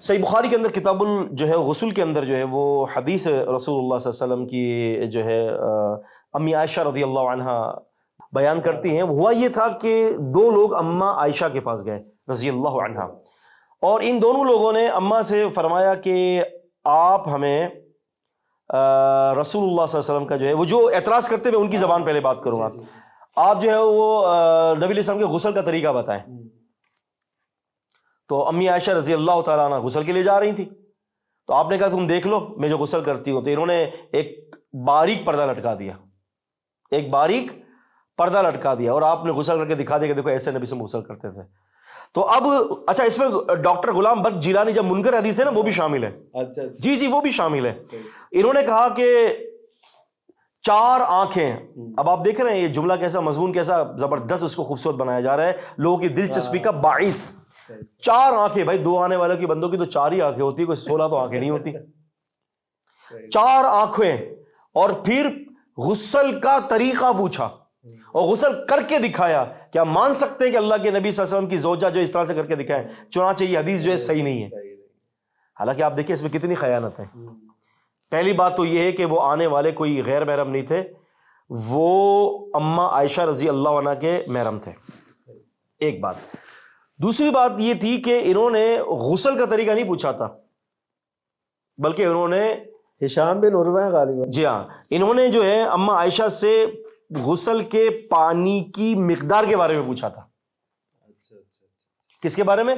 صحیح بخاری کے اندر کتاب جو ہے غسل کے اندر جو ہے وہ حدیث رسول اللہ صلی اللہ علیہ وسلم کی جو ہے امی عائشہ رضی اللہ عنہا بیان کرتی ہیں. ہوا یہ تھا کہ دو لوگ اماں عائشہ کے پاس گئے رضی اللہ عنہا، اور ان دونوں لوگوں نے اماں سے فرمایا کہ آپ ہمیں رسول اللہ صلی اللہ علیہ وسلم کا جو ہے وہ جو اعتراض کرتے ہوئے ان کی زبان پہلے بات کروں گا، آپ جو ہے وہ نبی علیہ السلام کے غسل کا طریقہ بتائیں. تو امی عائشہ رضی اللہ تعالیٰ عنہ غسل کے لیے جا رہی تھی، تو آپ نے کہا تم دیکھ لو میں جو غسل کرتی ہوں. تو انہوں نے ایک باریک پردہ لٹکا دیا، ایک باریک پردہ لٹکا دیا، اور آپ نے غسل کر کے دکھا دیا کہ دیکھو ایسے نبی سے غسل کرتے تھے. تو اب اچھا اس میں ڈاکٹر غلام بخت جیلانی جب منکر حدیث ہے نا وہ بھی شامل ہے. جی وہ بھی شامل ہے. انہوں نے کہا کہ 4 آنکھیں، اب آپ دیکھ رہے ہیں یہ جملہ کیسا، مضمون کیسا زبردست اس کو خوبصورت بنایا جا رہا ہے، لوگوں کی دلچسپی کا باعث. 4 آنکھیں، بھائی 2 آنے والوں کی بندوں کی تو 4 ہی آنکھیں ہوتی، کوئی 16 تو آنکھیں نہیں ہوتی. 4 آنکھیں، اور پھر غسل کا طریقہ پوچھا اور غسل کر کے دکھایا. کیا مان سکتے ہیں کہ اللہ کے نبی صلی اللہ علیہ وسلم کی زوجہ جو اس طرح سے کر کے دکھائیں؟ چنانچہ یہ حدیث جو ہے صحیح نہیں ہے. حالانکہ آپ دیکھیں اس میں کتنی خیانت ہے. پہلی بات تو یہ ہے کہ وہ آنے والے کوئی غیر محرم نہیں تھے، وہ اماں عائشہ رضی اللہ عنہ کے محرم تھے، ایک بات. دوسری بات یہ تھی کہ انہوں نے غسل کا طریقہ نہیں پوچھا تھا، بلکہ انہوں نے ہشام بن عروہ غالباً، جی ہاں، انہوں نے جو ہے اماں عائشہ سے غسل کے پانی کی مقدار کے بارے میں پوچھا تھا. کس کے بارے میں؟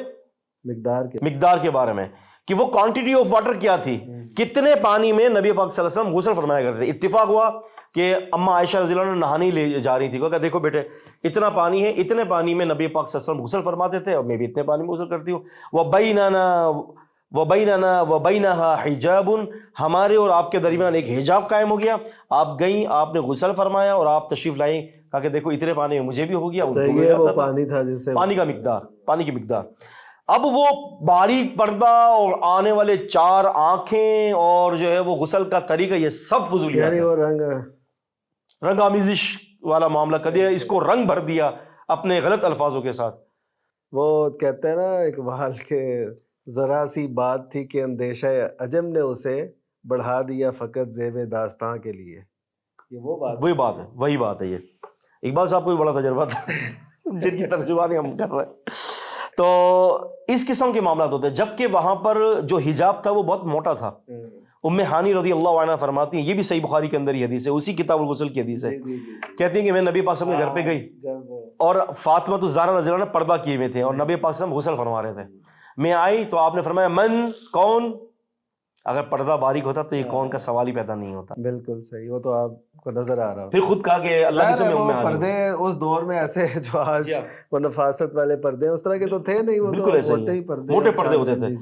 مقدار کے بارے میں، کہ وہ کوانٹٹی آف واٹر کیا تھی، کتنے پانی میں نبی پاک صلی اللہ علیہ وسلم غسل فرمایا کرتے تھے. اتفاق ہوا کہ اماں عائشہ رضی اللہ عنہ نہانے لے جا رہی تھی، کہا دیکھو بیٹے اتنا پانی ہے، اتنے پانی میں نبی پاک صلی اللہ علیہ وسلم غسل فرماتے تھے، اور میں بھی اتنے پانی میں غسل کرتی ہوں. وبیننا وبینہا حجاب، ہمارے اور آپ کے درمیان ایک حجاب قائم ہو گیا. آپ گئیں، آپ نے غسل فرمایا اور آپ تشریف لائیں، کہا کہ دیکھو اتنے پانی میں مجھے بھی ہو گیا. وہ پانی تھا جس سے پانی کی مقدار. اب وہ باریک پردہ اور آنے والے 4 آنکھیں اور جو ہے وہ غسل کا طریقہ، یہ سب فضولیات، یعنی وہ رنگ آمیزش والا معاملہ کر دیا، اس کو رنگ بھر دیا اپنے غلط الفاظوں کے ساتھ. وہ کہتے ہیں نا اقبال کے، ذرا سی بات تھی کہ اندیشہ عجم نے اسے بڑھا دیا فقط زیب داستاں کے لیے. یہ وہی بات ہے. یہ اقبال صاحب کو بھی بڑا تجربہ تھا جن کی ترجمانی ہم کر رہے ہیں. تو اس قسم کے معاملات ہوتے ہیں، جبکہ وہاں پر جو حجاب تھا وہ بہت موٹا تھا. ام ہانی رضی اللہ عنہ فرماتی ہیں، یہ بھی صحیح بخاری کے اندر ہی حدیث ہے، اسی کتاب الغسل کی حدیث ہے. کہتی ہیں کہ میں نبی پاک صلی اللہ علیہ وسلم کے گھر پہ گئی اور فاطمہ الزہرا رضی اللہ عنہ پردہ کیے ہوئے تھے اور نبی پاک صلی اللہ علیہ وسلم غسل فرما رہے تھے. میں آئی تو آپ نے فرمایا من، کون؟ اگر پردہ باریک ہوتا تو یہ کون کا سوال ہی پیدا نہیں ہوتا. بالکل صحیح، وہ تو آپ کو نظر آ رہا. پھر خود کہا کہ اللہ کے پردے اس دور میں ایسے جو آج وہ نفاست والے پردے اس طرح کے تو تھے نہیں، وہ بالکل ایسے موٹے پردے ہوتے تھے.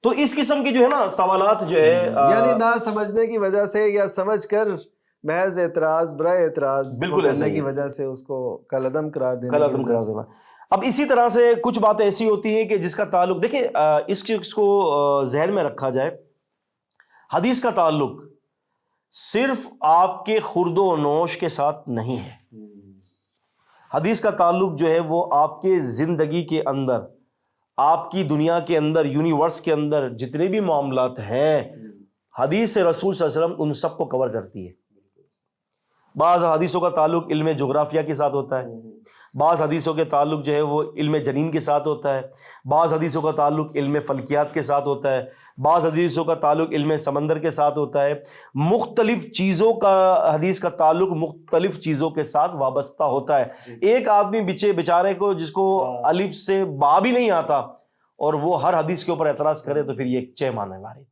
تو اس قسم کی جو ہے نا سوالات جو ہے یعنی نہ سمجھنے کی وجہ سے یا سمجھ کر محض اعتراض برائے اعتراض بالکل ایسے کی وجہ سے اس کو کالعدم قرار دینا. اب اسی طرح سے کچھ باتیں ایسی ہوتی ہیں کہ جس کا تعلق، دیکھیں اس کو ذہن میں رکھا جائے، حدیث کا تعلق صرف آپ کے خورد و نوش کے ساتھ نہیں ہے. حدیث کا تعلق جو ہے وہ آپ کے زندگی کے اندر، آپ کی دنیا کے اندر، یونیورس کے اندر جتنے بھی معاملات ہیں، حدیث رسول صلی اللہ علیہ وسلم ان سب کو کور کرتی ہے. بعض حدیثوں کا تعلق علم جغرافیہ کے ساتھ ہوتا ہے، بعض حدیثوں کے تعلق جو ہے وہ علم جنین کے ساتھ ہوتا ہے، بعض حدیثوں کا تعلق علم فلکیات کے ساتھ ہوتا ہے، بعض حدیثوں کا تعلق علم سمندر کے ساتھ ہوتا ہے. مختلف چیزوں کا حدیث کا تعلق مختلف چیزوں کے ساتھ وابستہ ہوتا ہے. ایک آدمی بیچارے کو جس کو الف سے با بھی نہیں آتا اور وہ ہر حدیث کے اوپر اعتراض کرے تو پھر یہ چہ مانے والی.